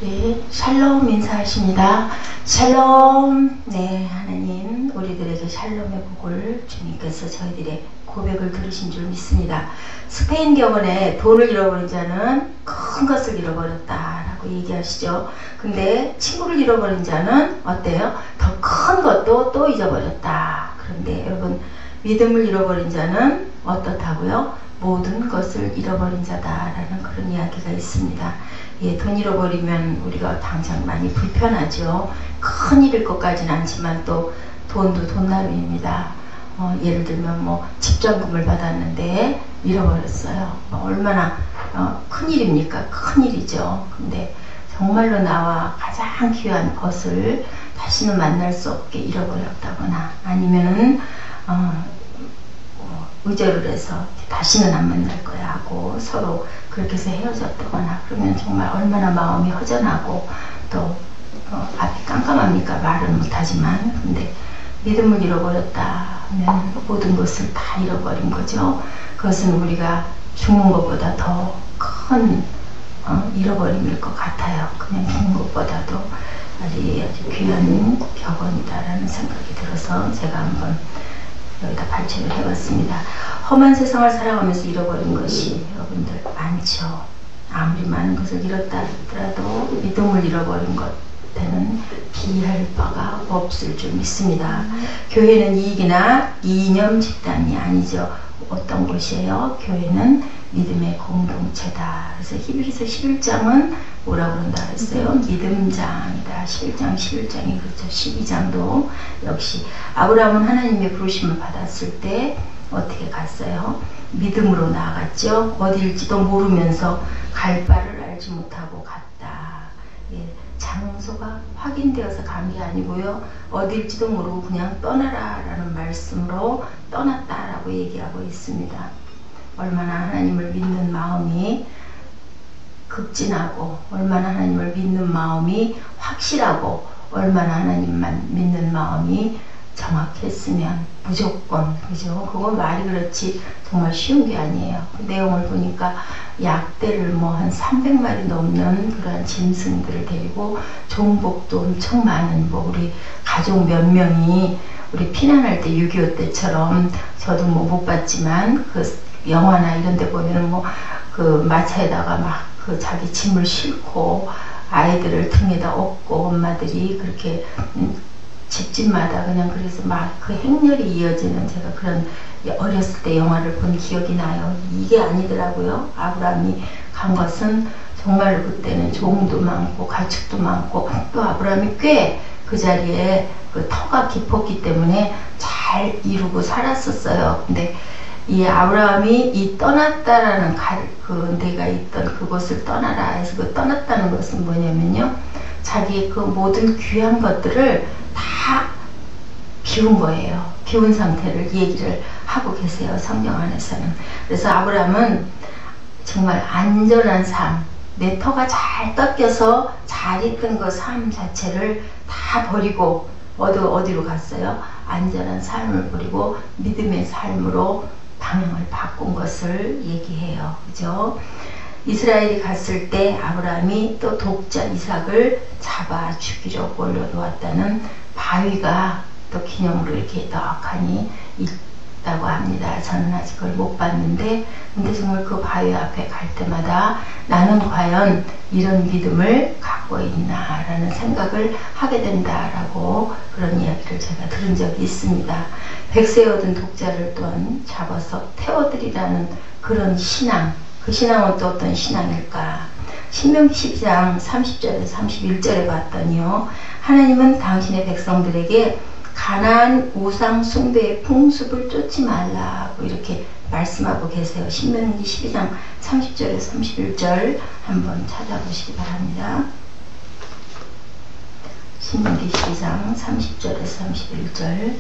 네, 샬롬 인사하십니다. 샬롬. 네, 하나님 우리들에게 샬롬의 복을 주님께서 저희들의 고백을 들으신 줄 믿습니다. 스페인 격언에 돈을 잃어버린 자는 큰 것을 잃어버렸다라고 얘기하시죠. 근데 친구를 잃어버린 자는 어때요? 더 큰 것도 또 잊어버렸다. 그런데 여러분, 믿음을 잃어버린 자는 어떻다고요? 모든 것을 잃어버린 자다라는 그런 이야기가 있습니다. 예, 돈 잃어버리면 우리가 당장 많이 불편하죠. 큰일일 것까지는 않지만 또 돈도 돈나루입니다. 예를 들면 뭐 집전금을 받았는데 잃어버렸어요. 얼마나 큰일입니까? 큰일이죠. 근데 정말로 나와 가장 귀한 것을 다시는 만날 수 없게 잃어버렸다거나 아니면은 의절을 해서 다시는 안 만날 거야 하고 서로 그렇게 해서 헤어졌다거나 그러면 정말 얼마나 마음이 허전하고 또 앞이 깜깜합니까? 말은 못하지만. 근데 믿음을 잃어버렸다 하면 모든 것을 다 잃어버린 거죠. 그것은 우리가 죽는 것보다 더 큰 잃어버림일 것 같아요. 그냥 죽는 것보다도 아주 귀한 격언이다라는 생각이 들어서 제가 한번 여기다 발췌를 해봤습니다. 험한 세상을 살아가면서 잃어버린 것이 여러분들 많죠. 아무리 많은 것을 잃었다 하더라도 믿음을 잃어버린 것에는 비할 바가 없을 줄 믿습니다. 교회는 이익이나 이념 집단이 아니죠. 어떤 곳이에요? 교회는 믿음의 공동체다. 그래서 히브리서 11장은 뭐라고 그런다 그랬어요? 믿음장이다. 11장 11장이 그렇죠. 12장도 역시 아브라함은 하나님의 부르심을 받았을 때 어떻게 갔어요? 믿음으로 나아갔죠. 어디일지도 모르면서 갈 바를 알지 못하고 갔다. 예, 장소가 확인되어서 간 게 아니고요. 어디일지도 모르고 그냥 떠나라 라는 말씀으로 떠났다라고 얘기하고 있습니다. 얼마나 하나님을 믿는 마음이 극진하고 얼마나 하나님을 믿는 마음이 확실하고 얼마나 하나님만 믿는 마음이 정확했으면 무조건, 그죠? 그건 말이 그렇지 정말 쉬운 게 아니에요. 그 내용을 보니까 약대를 뭐 한 300마리 넘는 그런 짐승들을 데리고 종복도 엄청 많은 뭐 우리 가족 몇 명이 우리 피난할 때 6.25 때처럼 저도 뭐 못 봤지만 그 영화나 이런 데 보면은 뭐 그 마차에다가 막 그 자기 짐을 싣고 아이들을 등에다 업고 엄마들이 그렇게 집집마다 그냥 그래서 막 그 행렬이 이어지는 제가 그런 어렸을 때 영화를 본 기억이 나요. 이게 아니더라고요. 아브라함이 간 것은 정말 그때는 종도 많고 가축도 많고 또 아브라함이 꽤 그 자리에 그 터가 깊었기 때문에 잘 이루고 살았었어요. 근데 이 아브라함이 이 떠났다라는 그 내가 있던 그곳을 떠나라 해서 그 떠났다는 것은 뭐냐면요. 자기의 그 모든 귀한 것들을 다 비운 거예요. 비운 상태를 얘기를 하고 계세요. 성경 안에서는. 그래서 아브라함은 정말 안전한 삶, 내 터가 잘 닦여서 잘 있던 그 삶 자체를 다 버리고 어디로 갔어요? 안전한 삶을 버리고 믿음의 삶으로 방향을 바꾼 것을 얘기해요. 그죠? 이스라엘이 갔을 때 아브라함이 또 독자 이삭을 잡아 죽이려고 올려놓았다는 바위가 또 기념으로 이렇게 떡하니 있다고 합니다. 저는 아직 그걸 못 봤는데 근데 정말 그 바위 앞에 갈 때마다 나는 과연 이런 믿음을 갖고 있나 라는 생각을 하게 된다라고 그런 이야기를 제가 들은 적이 있습니다. 백세 얻은 독자를 또한 잡아서 태워드리라는 그런 신앙, 그 신앙은 또 어떤 신앙일까? 신명기 12장 30절에서 31절에 봤더니요. 하나님은 당신의 백성들에게 가나안 우상 숭배의 풍습을 쫓지 말라고 이렇게 말씀하고 계세요. 신명기 12장 30절에서 31절 한번 찾아보시기 바랍니다. 신명기 12장 30절에서 31절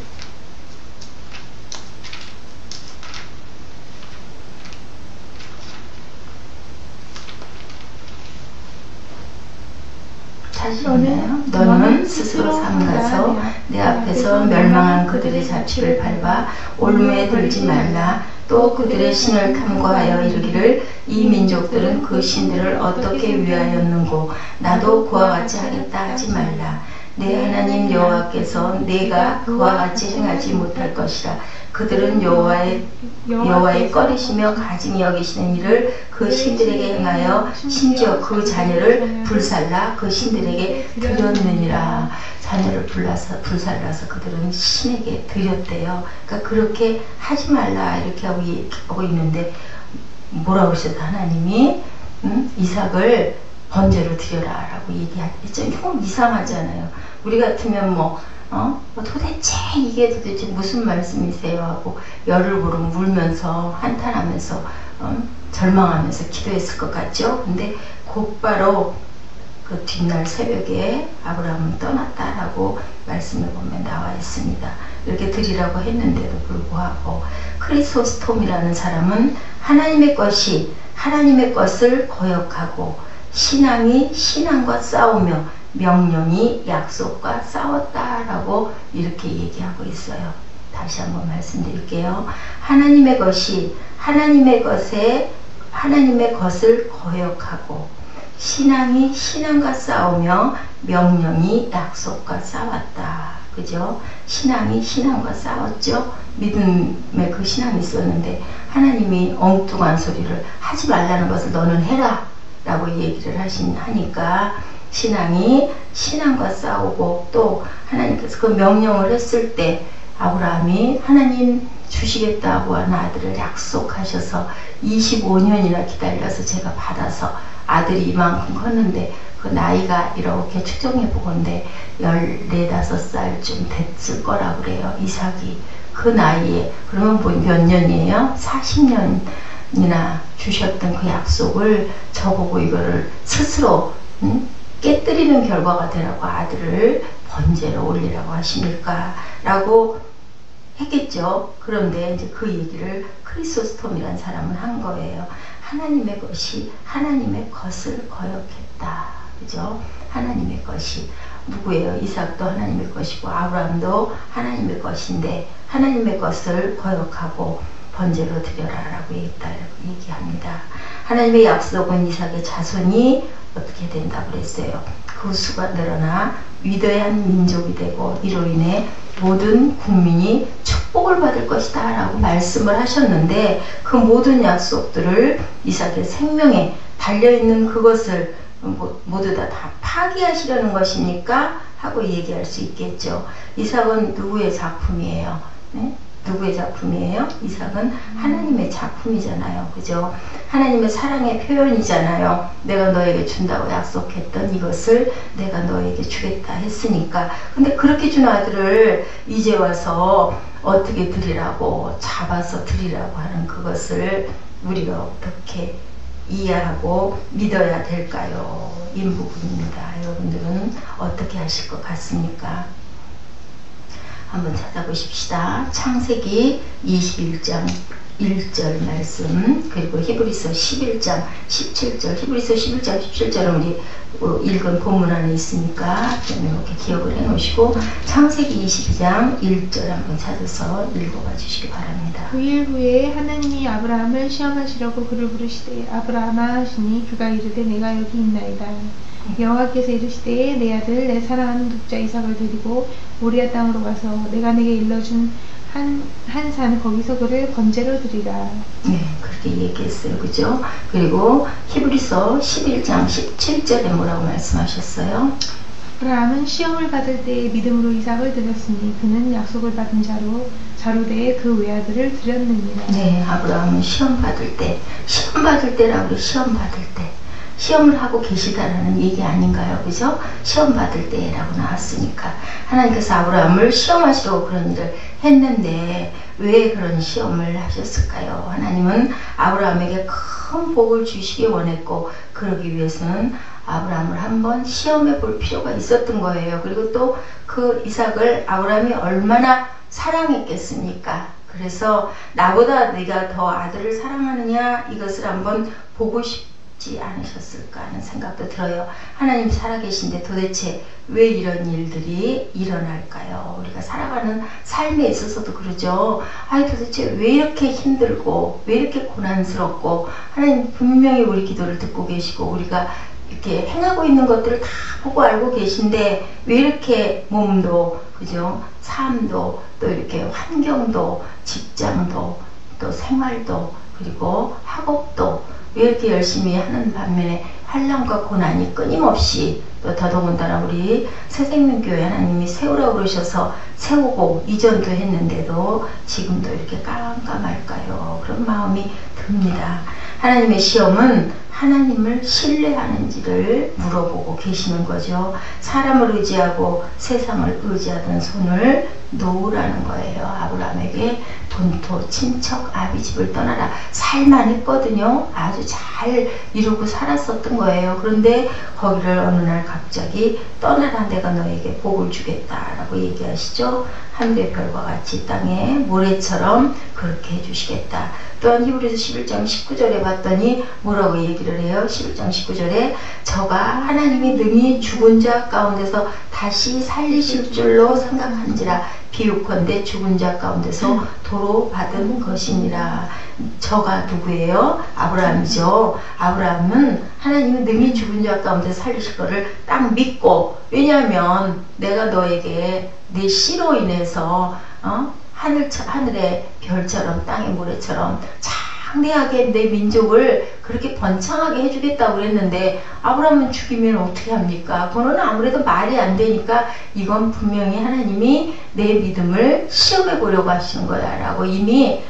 너는 스스로 삼가서 내 앞에서 멸망한 그들의 자취를 밟아 올무에 들지 말라. 또 그들의 신을 탐구하여 이르기를 이 이 민족들은 그 신들을 어떻게 위하였는고 나도 그와 같이 하겠다 하지 말라. 내 하나님 여호와께서 내가 그와 같이 행하지 못할 것이라. 그들은 여호와의 꺼리시며 가증히 여기시는 일을 그 신들에게 행하여 심지어 그 자녀를 불살라 그 신들에게 드렸느니라. 자녀를 불살라서 그들은 신에게 드렸대요. 그러니까 그렇게 하지 말라 이렇게 하고 있는데 뭐라고 하셨다 하나님이 이삭을 번제로 드려라 라고 얘기하죠. 조금 이상하잖아요. 우리 같으면 도대체 이게 도대체 무슨 말씀이세요 하고 열을 고름 물면서 한탄하면서 절망하면서 기도했을 것 같죠. 근데 곧바로 그 뒷날 새벽에 아브라함은 떠났다라고 말씀을 보면 나와 있습니다. 이렇게 드리라고 했는데도 불구하고 크리소스톰이라는 사람은 하나님의 것을 거역하고 신앙이 신앙과 싸우며 명령이 약속과 싸웠다라고 이렇게 얘기하고 있어요. 다시 한번 말씀드릴게요. 하나님의 것을 거역하고 신앙이 신앙과 싸우며 명령이 약속과 싸웠다. 그죠? 신앙이 신앙과 싸웠죠? 믿음의 그 신앙이 있었는데 하나님이 엉뚱한 소리를 하지 말라는 것을 너는 해라 라고 얘기를 하니까 신앙이 신앙과 싸우고 또 하나님께서 그 명령을 했을 때 아브라함이 하나님 주시겠다고 한 아들을 약속하셔서 25년이나 기다려서 제가 받아서 아들이 이만큼 컸는데 그 나이가 이렇게 추정해 보건데 14, 5살쯤 됐을 거라 그래요. 이삭이 그 나이에 그러면 몇 년이에요? 40년이나 주셨던 그 약속을 저보고 이거를 스스로 깨뜨리는 결과가 되라고 아들을 번제로 올리라고 하십니까? 라고 했겠죠. 그런데 이제 그 얘기를 크리소스톰이라는 사람은 한 거예요. 하나님의 것을 거역했다. 그죠? 하나님의 것이 누구예요? 이삭도 하나님의 것이고 아브라함도 하나님의 것인데 하나님의 것을 거역하고 번제로 드려라라고 얘기합니다. 하나님의 약속은 이삭의 자손이 어떻게 된다고 그랬어요? 그 수가 늘어나 위대한 민족이 되고 이로 인해 모든 국민이 축복을 받을 것이다 라고 말씀을 하셨는데 그 모든 약속들을 이삭의 생명에 달려있는 그것을 모두 다 파기하시려는 것입니까? 하고 얘기할 수 있겠죠. 이삭은 누구의 작품이에요? 네? 누구의 작품이에요? 이삭은 하나님의 작품이잖아요. 그죠? 하나님의 사랑의 표현이잖아요. 내가 너에게 준다고 약속했던 이것을 내가 너에게 주겠다 했으니까. 근데 그렇게 준 아들을 이제 와서 어떻게 드리라고 잡아서 드리라고 하는 그것을 우리가 어떻게 이해하고 믿어야 될까요? 이 부분입니다. 여러분들은 어떻게 하실 것 같습니까? 한번 찾아보십시다. 창세기 21장 1절 말씀 그리고 히브리서 11장 17절 히브리서 11장 17절은 우리 읽은 본문 안에 있으니까 이렇게 기억을 해 놓으시고 창세기 22장 1절 한번 찾아서 읽어봐 주시기 바랍니다. 그 일 후에 하나님이 아브라함을 시험하시려고 그를 부르시되 아브라함아 하시니 그가 이르되 내가 여기 있나이다. 여호와께서 이르시되 내 아들 내 사랑하는 독자 이삭을 데리고 모리아 땅으로 가서 내가 내게 일러준 한 산 거기서 그를 번제로 드리라. 네, 그렇게 얘기했어요. 그죠? 그리고 히브리서 11장 17절에 뭐라고 말씀하셨어요? 아브라함은 시험을 받을 때에 믿음으로 이삭을 드렸으니 그는 약속을 받은 자로되에 그 외아들을 드렸느니라. 네, 아브라함은 시험 받을 때라고 시험을 하고 계시다라는 얘기 아닌가요? 그죠? 시험 받을 때라고 나왔으니까 하나님께서 아브라함을 시험하시려고 그런 일을 했는데 왜 그런 시험을 하셨을까요? 하나님은 아브라함에게 큰 복을 주시기 원했고 그러기 위해서는 아브라함을 한번 시험해 볼 필요가 있었던 거예요. 그리고 또 그 이삭을 아브라함이 얼마나 사랑했겠습니까? 그래서 나보다 네가 더 아들을 사랑하느냐 이것을 한번 보고 싶지 싶지 않으셨을까 하는 생각도 들어요. 하나님 살아계신데 도대체 왜 이런 일들이 일어날까요? 우리가 살아가는 삶에 있어서도 그러죠. 아니 도대체 왜 이렇게 힘들고 왜 이렇게 고난스럽고, 하나님 분명히 우리 기도를 듣고 계시고 우리가 이렇게 행하고 있는 것들을 다 보고 알고 계신데 왜 이렇게 몸도, 그죠? 삶도, 또 이렇게 환경도, 직장도, 또 생활도, 그리고 학업도 왜 이렇게 열심히 하는 반면에 환난과 고난이 끊임없이, 또 더더군다나 우리 새생명교회 하나님이 세우라고 그러셔서 세우고 이전도 했는데도 지금도 이렇게 깜깜할까요? 그런 마음이 듭니다. 하나님의 시험은 하나님을 신뢰하는지를 물어보고 계시는 거죠. 사람을 의지하고 세상을 의지하던 손을 놓으라는 거예요. 아브라함에게 본토, 친척, 아비 집을 떠나라. 살만했거든요. 아주 잘 이루고 살았었던 거예요. 그런데 거기를 어느 날 갑자기 떠나라, 내가 너에게 복을 주겠다라고 얘기하시죠. 하늘의 별과 같이 땅에 모래처럼 그렇게 해주시겠다. 또한 히브리서 11장 19절에 봤더니 뭐라고 얘기를 해요? 11장 19절에 저가 하나님이 능히 죽은 자 가운데서 다시 살리실 줄로 생각한지라, 비유컨대 죽은 자 가운데서 도로 받은 것이니라. 저가 누구예요? 아브라함이죠. 아브라함은 하나님이 능히 죽은 자 가운데 살리실 거를 딱 믿고, 왜냐하면 내가 너에게 내 씨로 인해서 하늘의 별처럼 땅의 모래처럼 장대하게 내 민족을 그렇게 번창하게 해주겠다고 그랬는데, 아브라함은 죽이면 어떻게 합니까? 그거는 아무래도 말이 안 되니까 이건 분명히 하나님이 내 믿음을 시험해 보려고 하시는 거야 라고 이미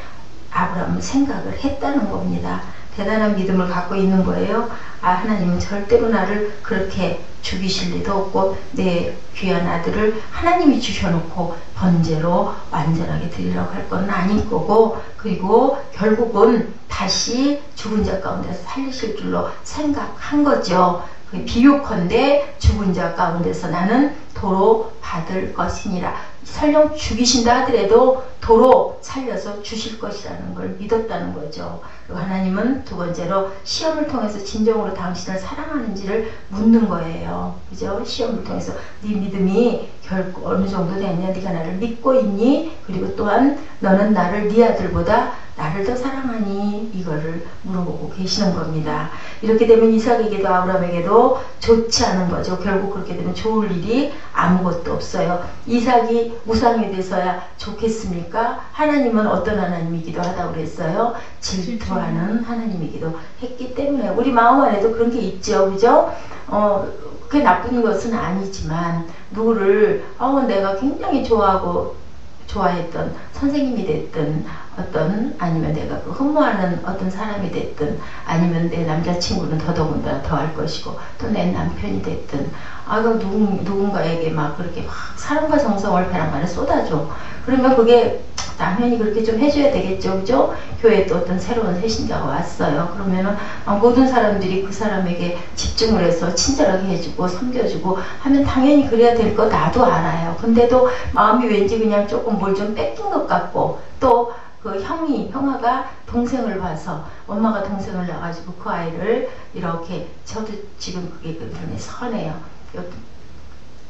아브라함은 생각을 했다는 겁니다. 대단한 믿음을 갖고 있는 거예요. 아, 하나님은 절대로 나를 그렇게 죽이실 리도 없고 내 귀한 아들을 하나님이 주셔놓고 번제로 완전하게 드리라고 할 건 아닐 거고, 그리고 결국은 다시 죽은 자 가운데서 살리실 줄로 생각한 거죠. 비유컨대 죽은 자 가운데서 나는 도로 받을 것이니라. 설령 죽이신다 하더라도 도로 살려서 주실 것이라는 걸 믿었다는 거죠. 그리고 하나님은 두 번째로 시험을 통해서 진정으로 당신을 사랑하는지를 묻는 거예요. 그죠? 시험을 통해서 네 믿음이 결국 어느 정도 됐냐, 네가 나를 믿고 있니? 그리고 또한 너는 나를 네 아들보다 나를 더 사랑하니? 이거를 물어보고 계시는 겁니다. 이렇게 되면 이삭에게도 아브라함에게도 좋지 않은 거죠. 결국 그렇게 되면 좋을 일이 아무것도 없어요. 이삭이 우상이 돼서야 좋겠습니까? 하나님은 어떤 하나님이기도 하다고 그랬어요? 질투하는 하나님이기도 했기 때문에 우리 마음 안에도 그런 게 있죠. 그죠? 그게 나쁜 것은 아니지만 누구를 내가 굉장히 좋아했던 선생님이 됐든 아니면 내가 흠모하는 어떤 사람이 됐든, 아니면 내 남자친구는 더더군다나 더 할 것이고, 또 내 남편이 됐든, 누군가에게 막 그렇게 막 사랑과 정성을 배랑간에 쏟아줘. 그러면 그게 당연히 그렇게 좀 해줘야 되겠죠. 그죠? 교회에 또 어떤 새로운 새신자가 왔어요. 그러면은 모든 사람들이 그 사람에게 집중을 해서 친절하게 해주고 섬겨주고 하면 당연히 그래야 될 거 나도 알아요. 근데도 마음이 왠지 그냥 조금 뭘 좀 뺏긴 것 같고, 또 그 형아가 동생을 봐서, 엄마가 동생을 낳아가지고 그 아이를 이렇게, 저도 지금 그게 그런데 선해요.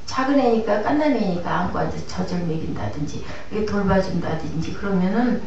작은 애니까 깐난 애니까 안고 앉아서 젖을 먹인다든지 돌봐준다든지 그러면은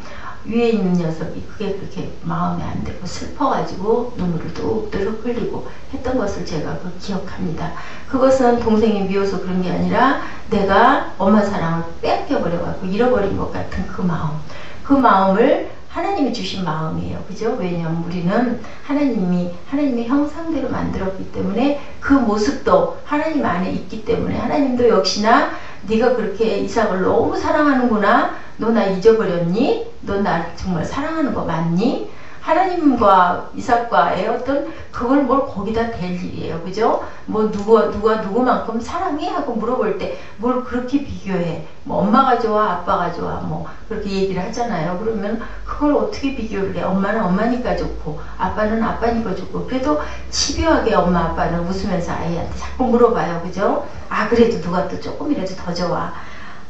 위에 있는 녀석이 그게 그렇게 마음에 안 들고 슬퍼가지고 눈물을 뚝뚝 흘리고 했던 것을 제가 기억합니다. 그것은 동생이 미워서 그런 게 아니라 내가 엄마 사랑을 뺏겨버려갖고 잃어버린 것 같은 그 마음을 하나님이 주신 마음이에요. 그죠? 왜냐하면 우리는 하나님의 형상대로 만들었기 때문에 그 모습도 하나님 안에 있기 때문에, 하나님도 역시나 네가 그렇게 이삭을 너무 사랑하는구나. 너 나 잊어버렸니? 너 나 정말 사랑하는 거 맞니? 하나님과 이삭과의 어떤 그걸 뭘 거기다 댈 일이에요. 그죠? 뭐 누가 누구만큼 사랑해? 하고 물어볼 때 뭘 그렇게 비교해? 뭐 엄마가 좋아, 아빠가 좋아, 뭐 그렇게 얘기를 하잖아요. 그러면 그걸 어떻게 비교를 해? 엄마는 엄마니까 좋고 아빠는 아빠니까 좋고, 그래도 집요하게 엄마 아빠는 웃으면서 아이한테 자꾸 물어봐요. 그죠? 그래도 누가 또 조금이라도 더 좋아.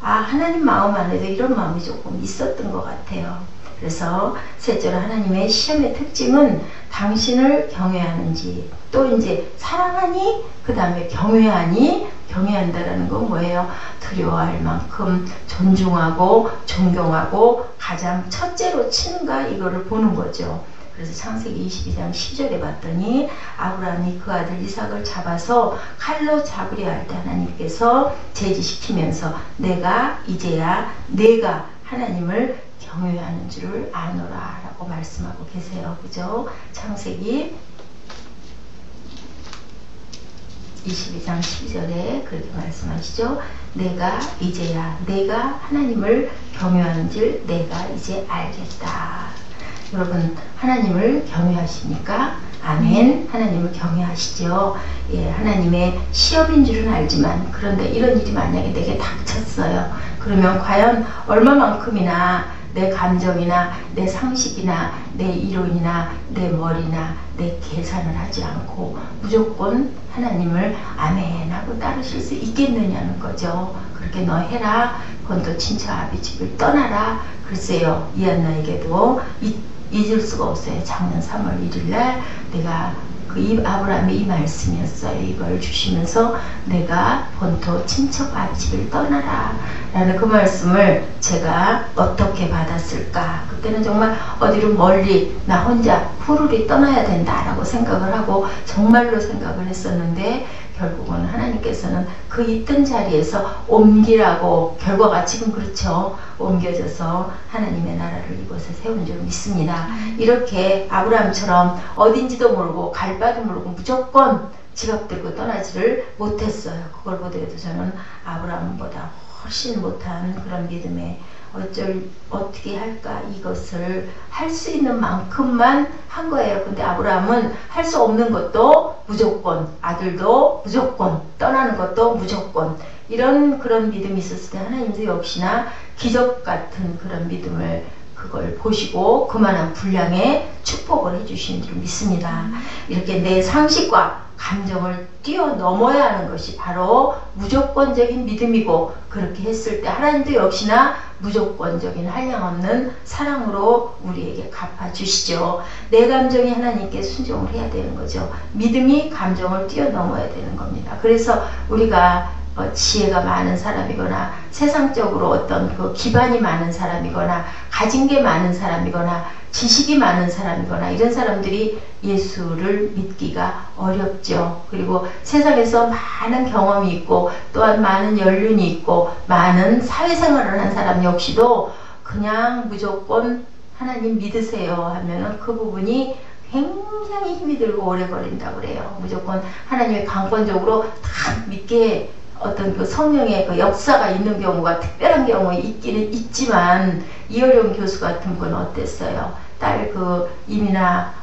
하나님 마음 안에도 이런 마음이 조금 있었던 것 같아요. 그래서 셋째로 하나님의 시험의 특징은 당신을 경외하는지, 또 이제 사랑하니, 그 다음에 경외하니, 경외한다라는 건 뭐예요? 두려워할 만큼 존중하고 존경하고 가장 첫째로 치는가, 이거를 보는 거죠. 그래서 창세기 22장 10절에 봤더니 아브라함이 그 아들 이삭을 잡아서 칼로 잡으려 할 때 하나님께서 제지시키면서 내가 이제야 내가 하나님을 경외하는 줄을 아노라 라고 말씀하고 계세요. 그죠? 창세기 22장 12절에 그렇게 말씀하시죠. 내가 이제야 내가 하나님을 경외하는 줄 내가 이제 알겠다. 여러분, 하나님을 경외하십니까? 아멘. 하나님을 경외하시죠. 예, 하나님의 시험인 줄은 알지만, 그런데 이런 일이 만약에 내게 닥쳤어요. 그러면 과연 얼마만큼이나 내 감정이나 내 상식이나 내 이론이나 내 머리나 내 계산을 하지 않고 무조건 하나님을 아멘 하고 따르실 수 있겠느냐는 거죠. 그렇게 너 해라. 그건 또 친처 아비 집을 떠나라. 글쎄요, 이한나에게도 잊을 수가 없어요. 작년 3월 1일날 내가 아브라함의 이 말씀이었어요. 이걸 주시면서 내가 본토 친척 아비집을 떠나라 라는 그 말씀을 제가 어떻게 받았을까. 그때는 정말 어디로 멀리 나 혼자 후루리 떠나야 된다라고 생각을 하고 정말로 생각을 했었는데, 결국은 하나님께서는 그 있던 자리에서 옮기라고, 결과가 지금 그렇죠. 옮겨져서 하나님의 나라를 이곳에 세운 줄 믿습니다. 이렇게 아브라함처럼 어딘지도 모르고 갈 바도 모르고 무조건 지갑 들고 떠나지를 못했어요. 그걸 보더라도 저는 아브라함보다 훨씬 못한 그런 믿음에 어떻게 할까, 이것을 할 수 있는 만큼만 한 거예요. 근데 아브라함은 할 수 없는 것도 무조건, 아들도 무조건, 떠나는 것도 무조건, 그런 믿음이 있었을 때 하나님도 역시나 기적 같은 그런 믿음을 그걸 보시고 그만한 분량의 축복을 해주신 줄 믿습니다. 이렇게 내 상식과 감정을 뛰어넘어야 하는 것이 바로 무조건적인 믿음이고, 그렇게 했을 때 하나님도 역시나 무조건적인 한량없는 사랑으로 우리에게 갚아주시죠. 내 감정이 하나님께 순종을 해야 되는 거죠. 믿음이 감정을 뛰어넘어야 되는 겁니다. 그래서 우리가 지혜가 많은 사람이거나 세상적으로 어떤 그 기반이 많은 사람이거나 가진 게 많은 사람이거나 지식이 많은 사람이거나 이런 사람들이 예수를 믿기가 어렵죠. 그리고 세상에서 많은 경험이 있고 또한 많은 연륜이 있고 많은 사회생활을 한 사람 역시도 그냥 무조건 하나님 믿으세요 하면은 그 부분이 굉장히 힘이 들고 오래 걸린다고 그래요. 무조건 하나님의 강권적으로 다 믿게 어떤 그 성령의 그 역사가 있는 경우가 특별한 경우에 있기는 있지만, 이어령 교수 같은 분 어땠어요? 딸 이민아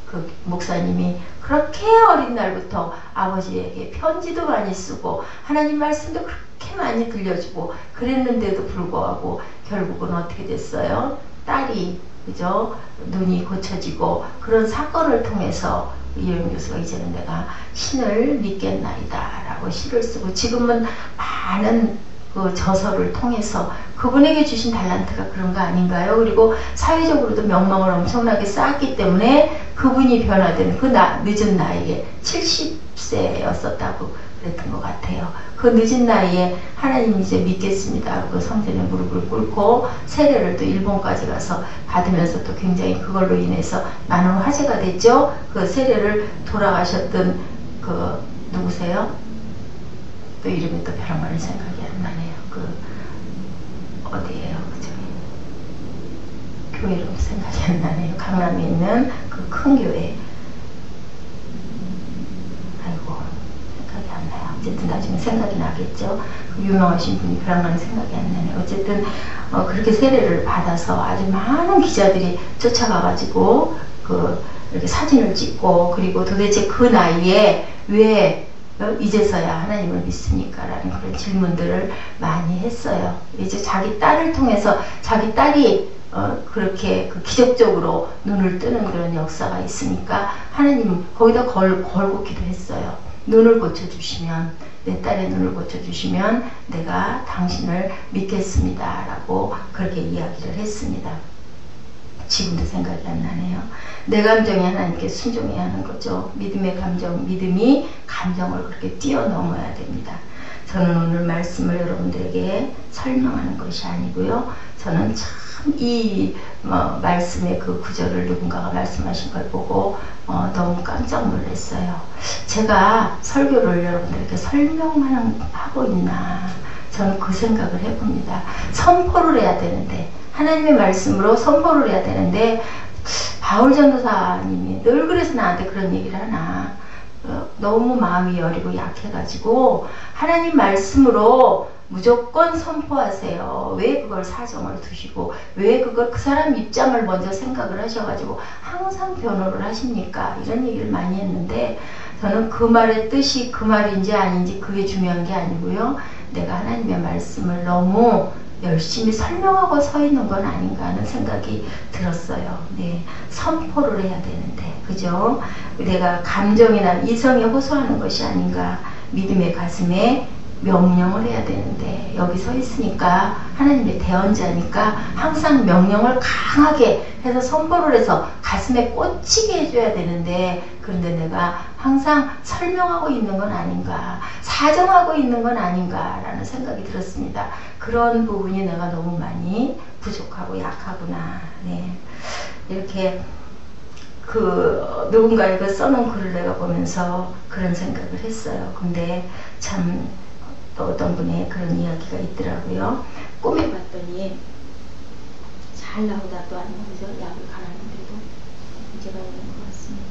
그 목사님이 그렇게 어린 날부터 아버지에게 편지도 많이 쓰고 하나님 말씀도 그렇게 많이 들려주고 그랬는데도 불구하고 결국은 어떻게 됐어요? 딸이, 그죠? 눈이 고쳐지고 그런 사건을 통해서 이어령 교수가 이제는 내가 신을 믿겠나이다 라고 시를 쓰고, 지금은 많은 그 저서를 통해서 그분에게 주신 달란트가 그런 거 아닌가요? 그리고 사회적으로도 명망을 엄청나게 쌓았기 때문에 그분이 변화된 그 늦은 나이에 70세였었다고 그랬던 것 같아요. 그 늦은 나이에 하나님 이제 믿겠습니다. 그 성전에 무릎을 꿇고 세례를 또 일본까지 가서 받으면서 또 굉장히 그걸로 인해서 많은 화제가 됐죠. 그 세례를 돌아가셨던 그 누구세요? 또 이름이 또 벼랑말이 생각이 안 나네요. 어디에요? 교회 이름 생각이 안 나네요. 강남에 있는 그 큰 교회. 아이고, 생각이 안 나요. 어쨌든 나중에 생각이 나겠죠. 그 유명하신 분이 벼랑말이 생각이 안 나네요. 어쨌든 그렇게 세례를 받아서 아주 많은 기자들이 쫓아가가지고 이렇게 사진을 찍고, 그리고 도대체 그 나이에 왜 이제서야 하나님을 믿습니까? 라는 그런 질문들을 많이 했어요. 이제 자기 딸을 통해서 자기 딸이 그렇게 기적적으로 눈을 뜨는 그런 역사가 있으니까 하나님 거기다 걸고 기도했어요. 눈을 고쳐주시면, 내 딸의 눈을 고쳐주시면 내가 당신을 믿겠습니다 라고 그렇게 이야기를 했습니다. 지금도 생각이 안 나네요. 내 감정이 하나님께 순종해야 하는 거죠. 믿음의 감정, 믿음이 감정을 그렇게 뛰어넘어야 됩니다. 저는 오늘 말씀을 여러분들에게 설명하는 것이 아니고요. 저는 참 이 말씀의 그 구절을 누군가가 말씀하신 걸 보고 너무 깜짝 놀랐어요. 제가 설교를 여러분들에게 설명하고 있나, 저는 그 생각을 해봅니다. 선포를 해야 되는데, 하나님의 말씀으로 선포를 해야 되는데, 바울 전도사님이 늘 그래서 나한테 그런 얘기를 하나, 너무 마음이 여리고 약해가지고 하나님 말씀으로 무조건 선포하세요. 왜 그걸 사정을 두시고 왜 그걸 그 사람 입장을 먼저 생각을 하셔가지고 항상 변호를 하십니까? 이런 얘기를 많이 했는데, 저는 그 말의 뜻이 그 말인지 아닌지 그게 중요한 게 아니고요. 내가 하나님의 말씀을 너무 열심히 설명하고 서 있는 건 아닌가 하는 생각이 들었어요. 네, 선포를 해야 되는데, 그죠? 내가 감정이나 이성에 호소하는 것이 아닌가, 믿음의 가슴에 명령을 해야 되는데, 여기 서 있으니까 하나님의 대언자니까 항상 명령을 강하게 해서 선포를 해서 가슴에 꽂히게 해줘야 되는데, 그런데 내가 항상 설명하고 있는 건 아닌가, 사정하고 있는 건 아닌가 라는 생각이 들었습니다. 그런 부분이 내가 너무 많이 부족하고 약하구나. 네. 이렇게 누군가에게 써놓은 글을 내가 보면서 그런 생각을 했어요. 근데 참 또 어떤 분의 그런 이야기가 있더라고요. 꿈에 봤더니 잘 나오다 또 안 나오죠. 약을 갈았는데도 문제가 있는 것 같습니다.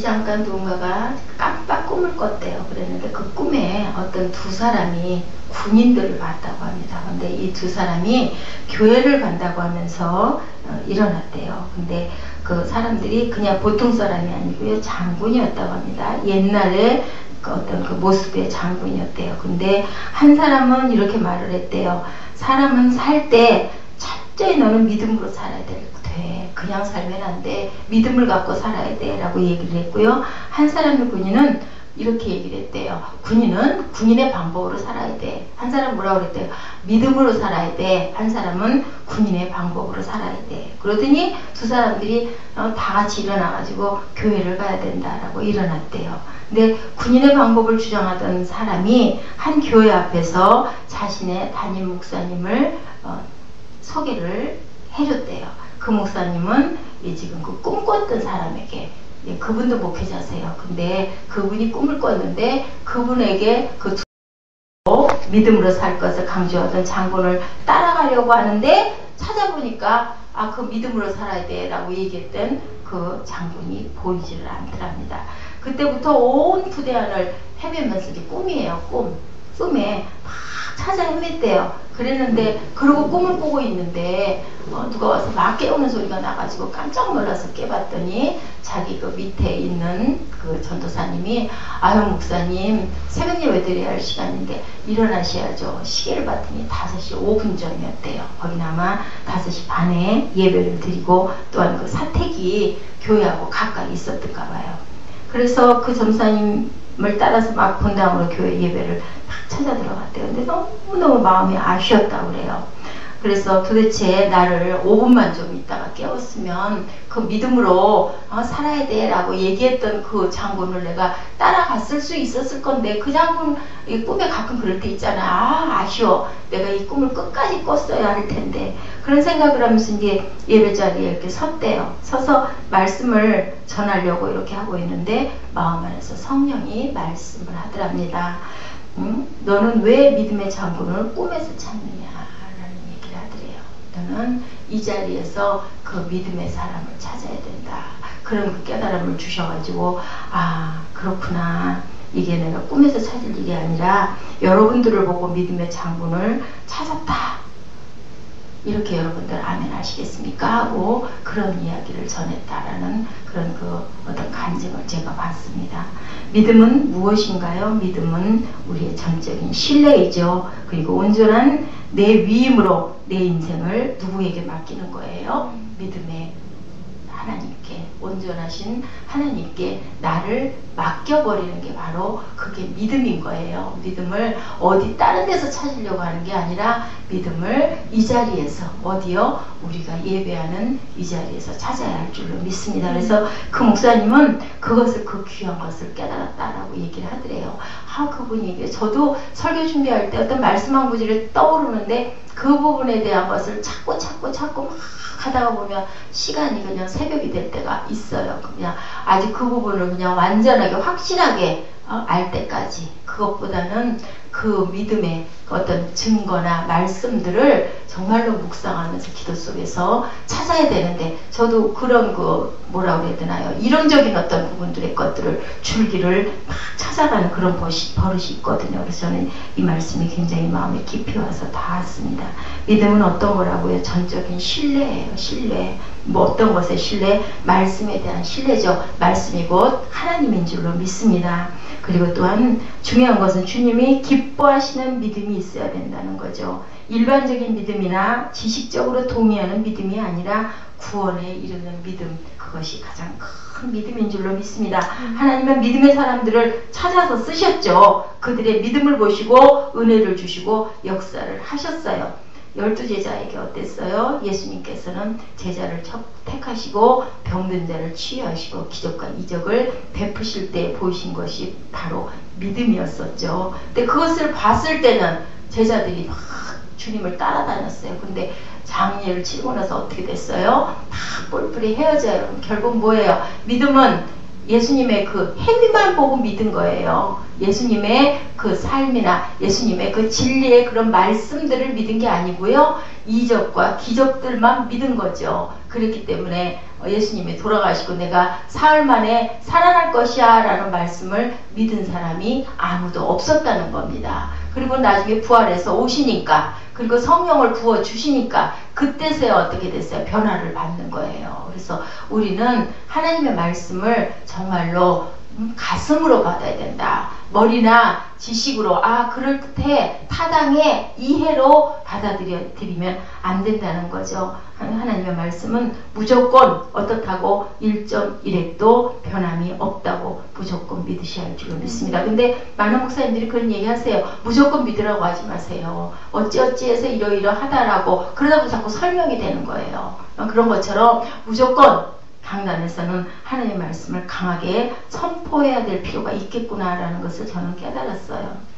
잠깐 누군가가 깜빡 꿈을 꿨대요. 그랬는데 그 꿈에 어떤 두 사람이 군인들을 봤다고 합니다. 근데 이 두 사람이 교회를 간다고 하면서 일어났대요. 근데 그 사람들이 그냥 보통 사람이 아니고요. 장군이었다고 합니다. 옛날에 어떤 그 모습의 장군이었대요. 근데 한 사람은 이렇게 말을 했대요. 사람은 살 때 철저히 너는 믿음으로 살아야 돼. 그냥 살면 안 돼. 믿음을 갖고 살아야 돼. 라고 얘기를 했고요. 한 사람의 군인은 이렇게 얘기를 했대요. 군인은 군인의 방법으로 살아야 돼. 한 사람은 뭐라고 그랬대요? 믿음으로 살아야 돼. 한 사람은 군인의 방법으로 살아야 돼. 그러더니 두 사람들이 다 같이 일어나가지고 교회를 가야 된다라고 일어났대요. 근데 군인의 방법을 주장하던 사람이 한 교회 앞에서 자신의 담임 목사님을 소개를 해줬대요. 그 목사님은 지금 그 꿈 꿨던 사람에게, 그분도 목회자세요. 근데 그분이 꿈을 꿨는데 그분에게 그 믿음으로 살 것을 강조하던 장군을 따라가려고 하는데, 찾아보니까 그 믿음으로 살아야 돼 라고 얘기했던 그 장군이 보이지를 않더랍니다. 그때부터 온 부대 안을 헤매면서, 이게 꿈이에요. 꿈에 막 찾아 헤맸대요. 그랬는데, 그러고 꿈을 꾸고 있는데 누가 와서 막 깨우는 소리가 나가지고 깜짝 놀라서 깨봤더니 자기 그 밑에 있는 그 전도사님이, 아유 목사님, 새벽 예배 드려야 할 시간인데 일어나셔야죠. 시계를 봤더니 5시 5분 전이었대요. 거기는 아마 5시 반에 예배를 드리고, 또한 그 사택이 교회하고 가까이 있었던가 봐요. 그래서 그 전도사님을 따라서 막 본당으로 교회 예배를 막 찾아 들어갔대요. 근데 너무너무 마음이 아쉬웠다고 그래요. 그래서 도대체 나를 5분만 좀 있다가 깨웠으면 그 믿음으로 살아야 돼 라고 얘기했던 그 장군을 내가 따라갔을 수 있었을 건데, 그 장군 이 꿈에 가끔 그럴 때 있잖아. 아쉬워. 내가 이 꿈을 끝까지 꿨어야 할 텐데. 그런 생각을 하면서 이제 예배 자리에 이렇게 섰대요. 서서 말씀을 전하려고 이렇게 하고 있는데 마음 안에서 성령이 말씀을 하더랍니다. 너는 왜 믿음의 장군을 꿈에서 찾느냐 라는 얘기를 하더래요. 너는 이 자리에서 그 믿음의 사람을 찾아야 된다. 그런 그 깨달음을 주셔가지고, 그렇구나. 이게 내가 꿈에서 찾을 일이 아니라 여러분들을 보고 믿음의 장군을 찾았다. 이렇게 여러분들 아멘 하시겠습니까? 하고 그런 이야기를 전했다라는 그런 그 어떤 간증을 제가 봤습니다. 믿음은 무엇인가요? 믿음은 우리의 전적인 신뢰이죠. 그리고 온전한 내 위임으로 내 인생을 누구에게 맡기는 거예요? 믿음의 하나님께 온전하신 하나님께 나를 맡겨버리는 게 바로 그게 믿음인 거예요. 믿음을 어디 다른 데서 찾으려고 하는 게 아니라 믿음을 이 자리에서, 어디요? 우리가 예배하는 이 자리에서 찾아야 할 줄로 믿습니다. 그래서 그 목사님은 그것을, 그 귀한 것을 깨달았다라고 얘기를 하더래요. 그분이, 저도 설교 준비할 때 어떤 말씀 한 구절이 떠오르는데 그 부분에 대한 것을 찾고 막 하다가 보면 시간이 그냥 새벽이 될 때가 있어요. 그냥 아직 그 부분을 그냥 완전하게 확실하게 알 때까지, 그것보다는 그 믿음의 어떤 증거나 말씀들을 정말로 묵상하면서 기도 속에서 찾아야 되는데, 저도 그런 뭐라고 해야 되나요? 이론적인 어떤 부분들의 것들을 줄기를 막 찾아가는 그런 버릇이 있거든요. 그래서 저는 이 말씀이 굉장히 마음에 깊이 와서 닿았습니다. 믿음은 어떤 거라고요? 전적인 신뢰예요. 신뢰. 뭐 어떤 것의 신뢰? 말씀에 대한 신뢰죠. 말씀이 곧 하나님인 줄로 믿습니다. 그리고 또한 중요한 것은 주님이 기뻐하시는 믿음이 있어야 된다는 거죠. 일반적인 믿음이나 지식적으로 동의하는 믿음이 아니라 구원에 이르는 믿음, 그것이 가장 큰 믿음인 줄로 믿습니다. 하나님은 믿음의 사람들을 찾아서 쓰셨죠. 그들의 믿음을 보시고 은혜를 주시고 역사를 하셨어요. 12제자에게 어땠어요? 예수님께서는 제자를 택하시고 병든 자를 치유하시고 기적과 이적을 베푸실 때 보이신 것이 바로 믿음이었었죠. 근데 그것을 봤을 때는 제자들이 막 주님을 따라다녔어요. 근데 장례를 치르고 나서 어떻게 됐어요? 다 뿔뿔이 헤어져요. 여러분, 결국 뭐예요? 믿음은 예수님의 그 행위만 보고 믿은 거예요. 예수님의 그 삶이나 예수님의 그 진리의 그런 말씀들을 믿은 게 아니고요. 이적과 기적들만 믿은 거죠. 그렇기 때문에 예수님이 돌아가시고 내가 사흘 만에 살아날 것이야 라는 말씀을 믿은 사람이 아무도 없었다는 겁니다. 그리고 나중에 부활해서 오시니까, 그리고 성령을 부어주시니까 그때서야 어떻게 됐어요? 변화를 받는 거예요. 그래서 우리는 하나님의 말씀을 정말로 가슴으로 받아야 된다. 머리나 지식으로 그럴듯해, 타당해, 이해로 받아들이면 안 된다는 거죠. 하나님의 말씀은 무조건 어떻다고 1.1핵도 변함이 없다고 무조건 믿으셔야 할 줄로 믿습니다. 근데 많은 목사님들이 그런 얘기 하세요. 무조건 믿으라고 하지 마세요. 어찌어찌해서 이러이러하다라고 그러다가 자꾸 설명이 되는 거예요. 그런 것처럼 무조건 강단에서는 하나님의 말씀을 강하게 선포해야 될 필요가 있겠구나라는 것을 저는 깨달았어요.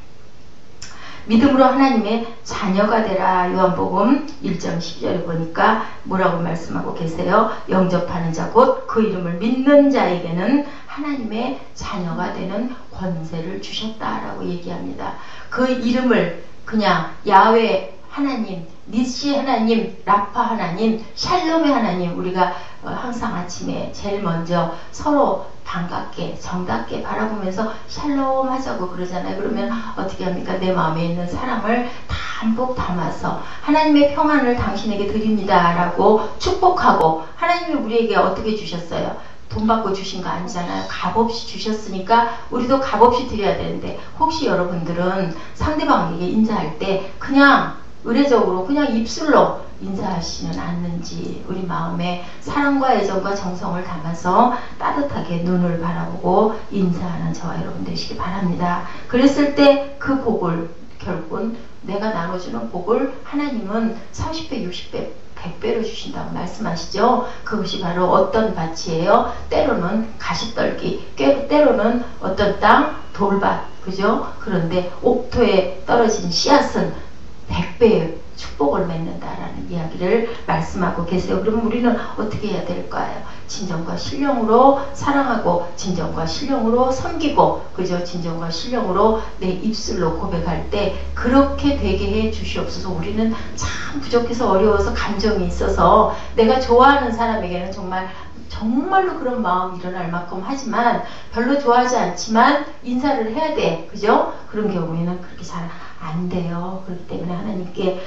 믿음으로 하나님의 자녀가 되라. 요한복음 1장 10절에 보니까 뭐라고 말씀하고 계세요? 영접하는 자 곧 그 이름을 믿는 자에게는 하나님의 자녀가 되는 권세를 주셨다라고 얘기합니다. 그 이름을 그냥 야훼 하나님, 니시 하나님, 라파 하나님, 샬롬의 하나님, 우리가 항상 아침에 제일 먼저 서로 반갑게 정답게 바라보면서 샬롬 하자고 그러잖아요. 그러면 어떻게 합니까? 내 마음에 있는 사랑을 담뿍 담아서 하나님의 평안을 당신에게 드립니다 라고 축복하고, 하나님이 우리에게 어떻게 주셨어요? 돈 받고 주신 거 아니잖아요. 값없이 주셨으니까 우리도 값없이 드려야 되는데, 혹시 여러분들은 상대방에게 인사할 때 그냥 의례적으로 그냥 입술로 인사하시는 않는지, 우리 마음에 사랑과 애정과 정성을 담아서 따뜻하게 눈을 바라보고 인사하는 저와 여러분 되시기 바랍니다. 그랬을 때 그 복을, 결국은 내가 나눠주는 복을 하나님은 30배, 60배, 100배로 주신다고 말씀하시죠. 그것이 바로 어떤 밭이에요? 때로는 가시떨기, 때로는 어떤 땅, 돌밭, 그죠? 그런데 옥토에 떨어진 씨앗은 100배의 축복을 맺는다라는 이야기를 말씀하고 계세요. 그러면 우리는 어떻게 해야 될까요? 진정과 신령으로 사랑하고, 진정과 신령으로 섬기고, 그죠? 진정과 신령으로 내 입술로 고백할 때 그렇게 되게 해 주시옵소서. 우리는 참 부족해서 어려워서 감정이 있어서 내가 좋아하는 사람에게는 정말로 그런 마음이 일어날 만큼 하지만 별로 좋아하지 않지만 인사를 해야 돼. 그죠? 그런 경우에는 그렇게 잘 안 돼요. 그렇기 때문에 하나님께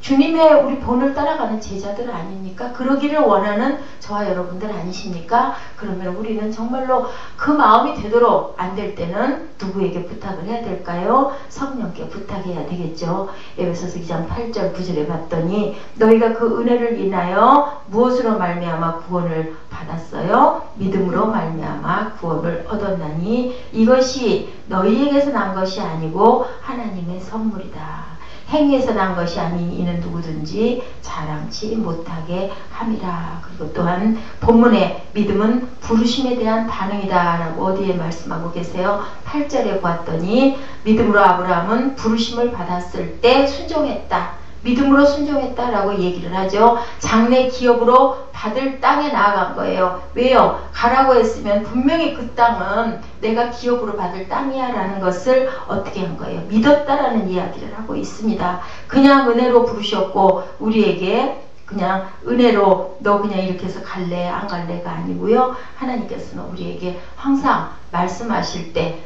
주님의 우리 본을 따라가는 제자들 아닙니까? 그러기를 원하는 저와 여러분들 아니십니까? 그러면 우리는 정말로 그 마음이 되도록 안 될 때는 누구에게 부탁을 해야 될까요? 성령께 부탁해야 되겠죠. 에베소서 2장 8절 9절에 봤더니 너희가 그 은혜를 인하여 무엇으로 말미암아 구원을 받았어요? 믿음으로 말미암아 구원을 얻었나니 이것이 너희에게서 난 것이 아니고 하나님의 선물이다. 행위에서 난 것이 아니 이는 누구든지 자랑치 못하게 함이라. 그리고 또한 본문의 믿음은 부르심에 대한 반응이다 라고 어디에 말씀하고 계세요? 8절에 보았더니 믿음으로 아브라함은 부르심을 받았을 때 순종했다. 믿음으로 순종했다라고 얘기를 하죠. 장래 기업으로 받을 땅에 나아간 거예요. 왜요? 가라고 했으면 분명히 그 땅은 내가 기업으로 받을 땅이야 라는 것을 어떻게 한 거예요? 믿었다라는 이야기를 하고 있습니다. 그냥 은혜로 부르셨고 우리에게 그냥 은혜로 너 그냥 이렇게 해서 갈래 안 갈래가 아니고요. 하나님께서는 우리에게 항상 말씀하실 때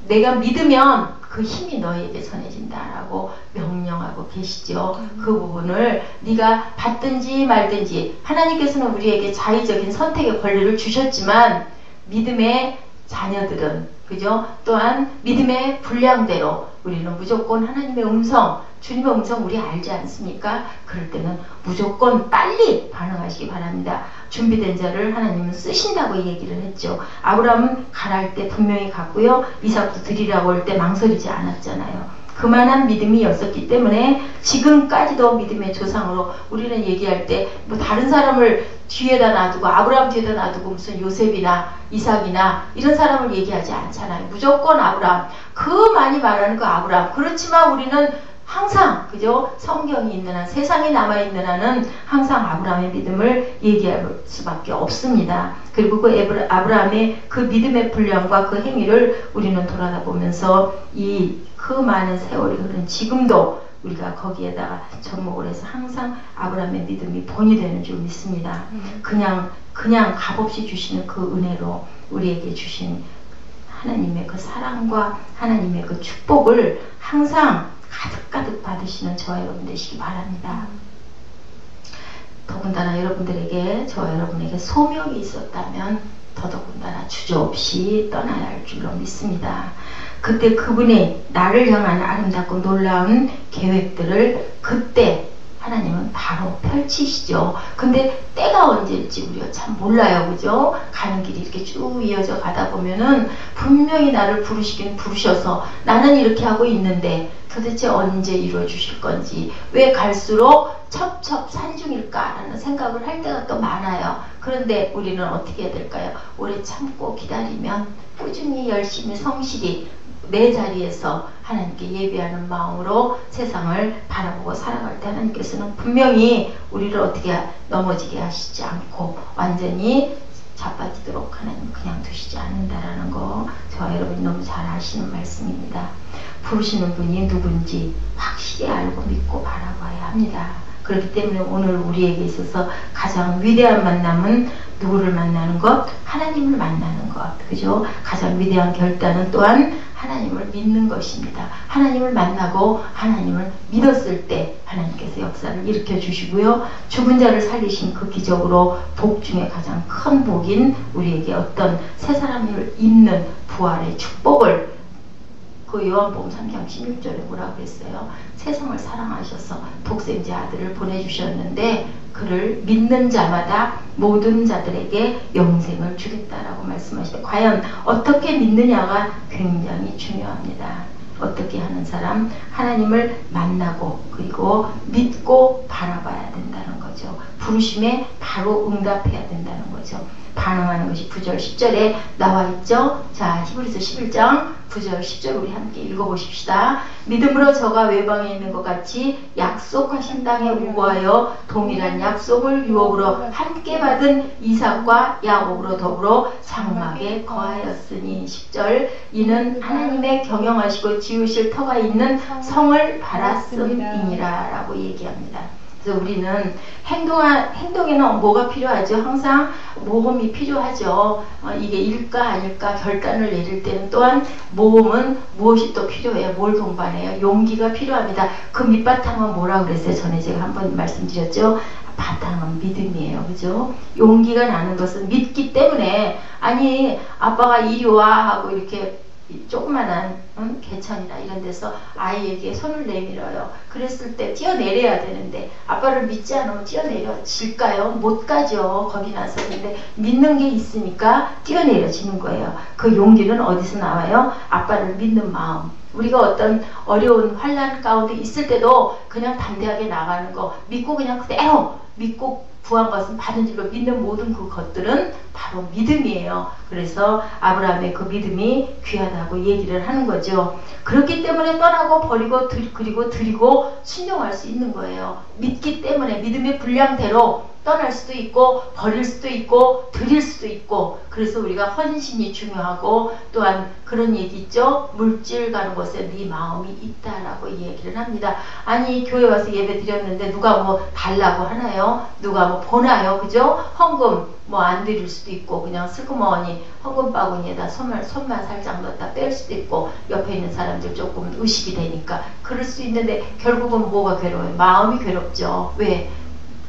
내가 믿으면 그 힘이 너에게 전해진다라고 명령하고 계시죠. 그 부분을 네가 받든지 말든지 하나님께서는 우리에게 자의적인 선택의 권리를 주셨지만 믿음의 자녀들은 그죠? 또한 믿음의 분량대로 우리는 무조건 하나님의 음성, 주님의 음성 우리 알지 않습니까? 그럴 때는 무조건 빨리 반응하시기 바랍니다. 준비된 자를 하나님은 쓰신다고 얘기를 했죠. 아브라함은 가랄 때 분명히 갔고요. 이삭도 드리라고 할 때 망설이지 않았잖아요. 그만한 믿음이 없었기 때문에 지금까지도 믿음의 조상으로 우리는 얘기할 때 뭐 다른 사람을 뒤에다 놔두고 아브라함 뒤에다 놔두고 무슨 요셉이나 이삭이나 이런 사람을 얘기하지 않잖아요. 무조건 아브라함. 그 많이 말하는 그 아브라함. 그렇지만 우리는 항상 그죠? 성경이 있는 한 세상에 남아있는 한은 항상 아브라함의 믿음을 얘기할 수밖에 없습니다. 그리고 그 아브라함의 그 믿음의 분량과 그 행위를 우리는 돌아다 보면서 이 그 많은 세월이 흐른 지금도 우리가 거기에다가 접목을 해서 항상 아브라함의 믿음이 본이 되는 줄 믿습니다. 그냥 값없이 주시는 그 은혜로 우리에게 주신 하나님의 그 사랑과 하나님의 그 축복을 항상 가득가득 받으시는 저와 여러분 되시기 바랍니다. 더군다나 여러분들에게 저와 여러분에게 소명이 있었다면 더더군다나 주저없이 떠나야 할 줄로 믿습니다. 그때 그분이 나를 향한 아름답고 놀라운 계획들을 그때 하나님은 바로 펼치시죠. 근데 때가 언제일지 우리가 참 몰라요. 그죠? 가는 길이 이렇게 쭉 이어져 가다 보면은 분명히 나를 부르시긴 부르셔서 나는 이렇게 하고 있는데 도대체 언제 이루어 주실 건지 왜 갈수록 첩첩산중일까라는 생각을 할 때가 또 많아요. 그런데 우리는 어떻게 해야 될까요? 오래 참고 기다리면 꾸준히 열심히 성실히 내 자리에서 하나님께 예배하는 마음으로 세상을 바라보고 살아갈 때 하나님께서는 분명히 우리를 어떻게 넘어지게 하시지 않고 완전히 자빠지도록 하나님 그냥 두시지 않는다라는 거 저와 여러분이 너무 잘 아시는 말씀입니다. 부르시는 분이 누군지 확실히 알고 믿고 바라봐야 합니다. 그렇기 때문에 오늘 우리에게 있어서 가장 위대한 만남은 누구를 만나는 것? 하나님을 만나는 것. 그죠? 가장 위대한 결단은 또한 하나님을 믿는 것입니다. 하나님을 만나고 하나님을 믿었을 때 하나님께서 역사를 일으켜 주시고요. 죽은 자를 살리신 그 기적으로 복 중에 가장 큰 복인 우리에게 어떤 새 사람을 잇는 부활의 축복을 그 요한복음 3장 16절에 뭐라고 그랬어요? 세상을 사랑하셔서 독생자 아들을 보내주셨는데 그를 믿는 자마다 모든 자들에게 영생을 주겠다라고 말씀하시죠. 과연 어떻게 믿느냐가 굉장히 중요합니다. 어떻게 하는 사람? 하나님을 만나고 그리고 믿고 바라봐야 된다는 거죠. 부르심에 바로 응답해야 된다는 거죠. 반응하는 것이 9절 10절에 나와 있죠. 자, 히브리서 11장 9절 10절 우리 함께 읽어보십시다. 믿음으로 저가 외방에 있는 것 같이 약속하신 땅에 우거하여 동일한 약속을 유업으로 함께 받은 이삭과 야곱으로 더불어 장막에 거하였으니 10절 이는 하나님의 경영하시고 지으실 터가 있는 성을 바랐음이니라 라고 얘기합니다. 그래서 우리는 행동에는 뭐가 필요하죠? 항상 모험이 필요하죠. 이게 일까 아닐까 결단을 내릴 때는 또한 모험은 무엇이 또 필요해요? 뭘 동반해요? 용기가 필요합니다. 그 밑바탕은 뭐라 그랬어요? 전에 제가 한번 말씀드렸죠. 바탕은 믿음이에요. 그죠? 용기가 나는 것은 믿기 때문에, 아니 아빠가 이리 와 하고 이렇게 조그만한 개천이나 이런 데서 아이에게 손을 내밀어요. 그랬을 때 뛰어내려야 되는데 아빠를 믿지 않으면 뛰어내려질까요? 못 가죠. 거기 나서. 근데 믿는 게 있으니까 뛰어내려지는 거예요. 그 용기는 어디서 나와요? 아빠를 믿는 마음. 우리가 어떤 어려운 환난 가운데 있을 때도 그냥 담대하게 나가는 거 믿고 그냥 그대로 믿고 구한 것은 받은 줄로 믿는 모든 그것들은 바로 믿음이에요. 그래서 아브라함의 그 믿음이 귀하다고 얘기를 하는 거죠. 그렇기 때문에 떠나고 버리고 그리고 드리고 순종할 수 있는 거예요. 믿기 때문에 믿음의 분량대로 떠날 수도 있고 버릴 수도 있고 드릴 수도 있고. 그래서 우리가 헌신이 중요하고, 또한 그런 얘기 있죠. 물질 가는 곳에 네 마음이 있다라고 얘기를 합니다. 아니 교회 와서 예배 드렸는데 누가 뭐 달라고 하나요? 누가 뭐 보나요? 그죠? 헌금 뭐 안 드릴 수도 있고 그냥 슬그머니 헌금 바구니에다 손만 살짝 넣었다 뺄 수도 있고, 옆에 있는 사람들 조금 의식이 되니까 그럴 수 있는데 결국은 뭐가 괴로워요? 마음이 괴롭죠. 왜?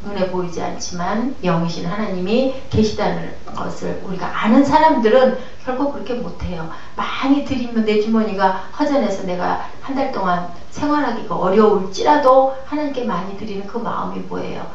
눈에 보이지 않지만 영이신 하나님이 계시다는 것을 우리가 아는 사람들은 결국 그렇게 못해요. 많이 드리면 내 주머니가 허전해서 내가 한 달 동안 생활하기가 어려울지라도 하나님께 많이 드리는 그 마음이 뭐예요?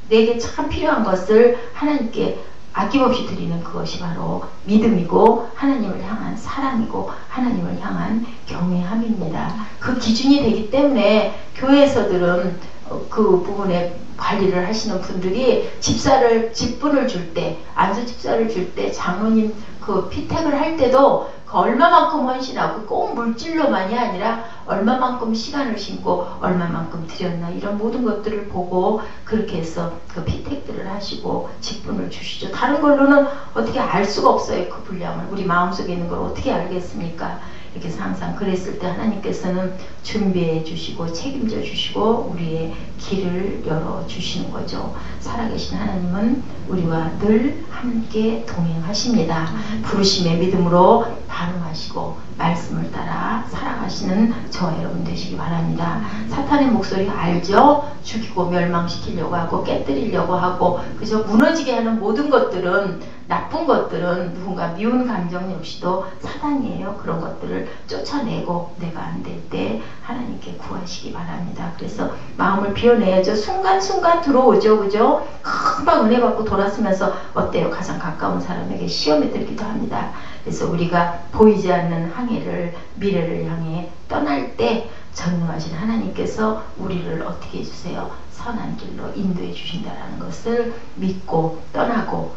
내게 참 필요한 것을 하나님께 아낌없이 드리는 그것이 바로 믿음이고, 하나님을 향한 사랑이고, 하나님을 향한 경외함입니다. 그 기준이 되기 때문에 교회에서들은 그 부분에 관리를 하시는 분들이 집분을 줄 때, 안수 집사를 줄 때, 장로님 그 피택을 할 때도 그 얼마만큼 헌신하고, 꼭 물질로만이 아니라 얼마만큼 시간을 신고 얼마만큼 드렸나, 이런 모든 것들을 보고 그렇게 해서 그 피택들을 하시고 직분을 주시죠. 다른 걸로는 어떻게 알 수가 없어요. 그 분량을. 우리 마음속에 있는 걸 어떻게 알겠습니까? 이렇게 항상 그랬을 때 하나님께서는 준비해 주시고 책임져 주시고 우리의 길을 열어 주시는 거죠. 살아계신 하나님은 우리와 늘 함께 동행하십니다. 부르심의 믿음으로 반응하시고 말씀을 따라 살아가시는 저와 여러분 되시기 바랍니다. 사탄의 목소리 알죠? 죽이고 멸망시키려고 하고 깨뜨리려고 하고 그저 무너지게 하는 모든 것들은, 나쁜 것들은 누군가 미운 감정 역시도 사단이에요. 그런 것들을 쫓아내고 내가 안 될 때 하나님께 구하시기 바랍니다. 그래서 마음을 비워내야죠. 순간순간 들어오죠. 그죠? 금방 은혜 받고 돌아서면서 어때요? 가장 가까운 사람에게 시험에 들기도 합니다. 그래서 우리가 보이지 않는 항해를, 미래를 향해 떠날 때 전능하신 하나님께서 우리를 어떻게 해주세요? 선한 길로 인도해 주신다는 것을 믿고 떠나고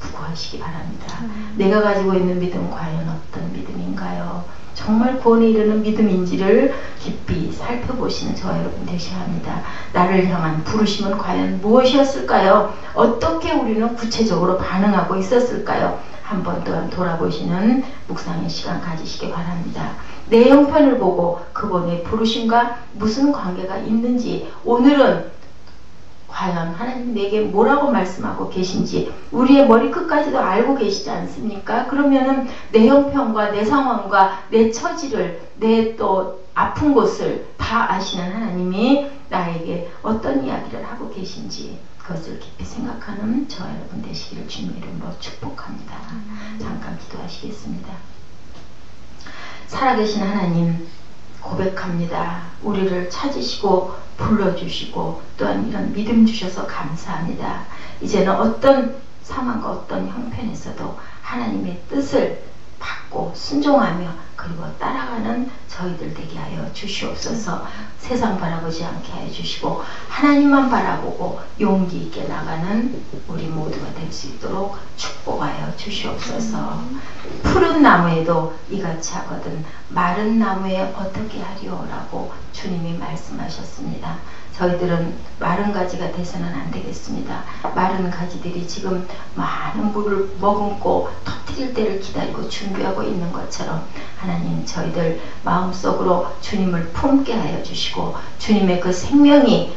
구하시기 바랍니다. 내가 가지고 있는 믿음 과연 어떤 믿음인가요? 정말 구원에 이르는 믿음인지를 깊이 살펴보시는 저와 여러분 되셔야 합니다. 나를 향한 부르심은 과연 무엇이었을까요? 어떻게 우리는 구체적으로 반응하고 있었을까요? 한 번 또한 돌아보시는 묵상의 시간 가지시기 바랍니다. 내 형편을 보고 그분의 부르심과 무슨 관계가 있는지, 오늘은 과연 하나님 내게 뭐라고 말씀하고 계신지 우리의 머리끝까지도 알고 계시지 않습니까? 그러면은 내 형편과 내 상황과 내 처지를, 내 또 아픈 곳을 다 아시는 하나님이 나에게 어떤 이야기를 하고 계신지 그것을 깊이 생각하는 저와 여러분 되시기를 주님의 이름으로 축복합니다. 잠깐 기도하시겠습니다. 살아계신 하나님, 고백합니다. 우리를 찾으시고 불러주시고 또한 이런 믿음 주셔서 감사합니다. 이제는 어떤 상황과 어떤 형편에서도 하나님의 뜻을 받고 순종하며 그리고 따라가는 저희들 되게 하여 주시옵소서. 세상 바라보지 않게 하여 주시고 하나님만 바라보고 용기 있게 나가는 우리 모두가 될 수 있도록 축복하여 주시옵소서. 푸른 나무에도 이같이 하거든 마른 나무에 어떻게 하리오라고 주님이 말씀하셨습니다. 저희들은 마른 가지가 돼서는 안 되겠습니다. 마른 가지들이 지금 많은 물을 머금고 터뜨릴 때를 기다리고 준비하고 있는 것처럼 하나님, 저희들 마음속으로 주님을 품게 하여 주시고 주님의 그 생명이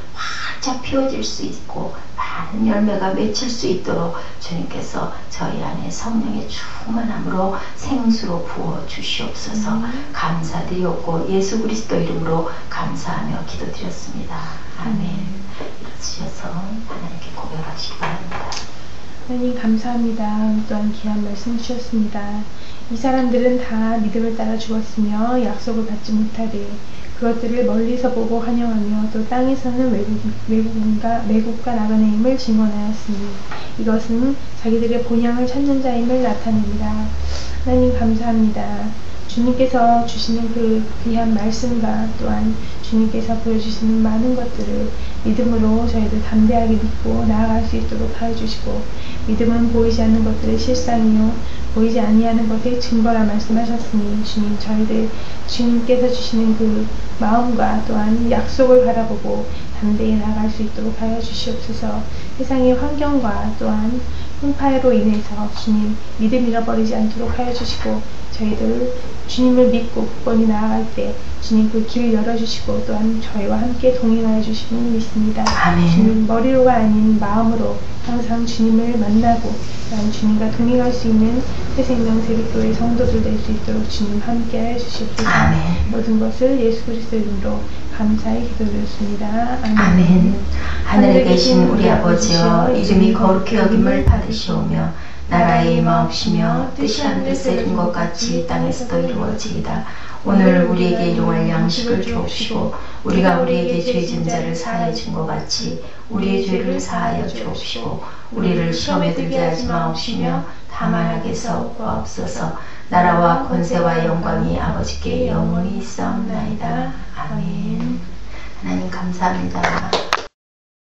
활짝 피워질 수 있고 많은 열매가 맺힐 수 있도록 주님께서 저희 안에 성령의 충만함으로 생수로 부어 주시옵소서. 감사드렸고 예수 그리스도 이름으로 감사하며 기도드렸습니다. 아멘. 일어서셔서 하나님께 고백하시기 바랍니다. 하나님 감사합니다. 또한 귀한 말씀 주셨습니다. 이 사람들은 다 믿음을 따라 죽었으며 약속을 받지 못하되 그것들을 멀리서 보고 환영하며 또 땅에서는 외국과 나그네임을 증언하였으니 이것은 자기들의 본향을 찾는 자임을 나타냅니다. 하나님 감사합니다. 주님께서 주시는 그 귀한 말씀과 또한 주님께서 보여주시는 많은 것들을 믿음으로 저희들 담대하게 믿고 나아갈 수 있도록 하여 주시고, 믿음은 보이지 않는 것들의 실상이요 보이지 아니하는 것의 증거라 말씀하셨으니 주님, 저희들 주님께서 주시는 그 마음과 또한 약속을 바라보고 담대히 나아갈 수 있도록 하여 주시옵소서. 세상의 환경과 또한 풍파로 인해서 주님 믿음 잃어버리지 않도록 하여 주시고, 저희들 주님을 믿고 굳건히 나아갈 때 주님 그 길 열어주시고 또한 저희와 함께 동행하여 주심을 믿습니다. 아멘. 주님 머리로가 아닌 마음으로 항상 주님을 만나고 또한 주님과 동행할 수 있는 새생명 세빛교회 성도들 될 수 있도록 주님 함께 하여 주시옵소서. 아멘. 모든 것을 예수 그리스도 이름으로 감사히 기도드렸습니다. 아멘. 아멘. 하늘에 계신 우리 아버지여, 이름이 거룩히 여김을 받으시오며 나라의 임하옵시며 뜻이 하늘에서 이룬 것 같이 땅에서도 이루어지이다. 오늘 우리에게 일용할 양식을 주옵시고 우리가 우리에게 죄 진 자를 사하여 준 것 같이 우리의 죄를 사하여 주옵시고 우리를 시험에 들게 하지 마옵시며 다만 악에서 구하옵소서. 나라와 권세와 영광이 아버지께 영원히 있사옵나이다. 아멘. 하나님 감사합니다.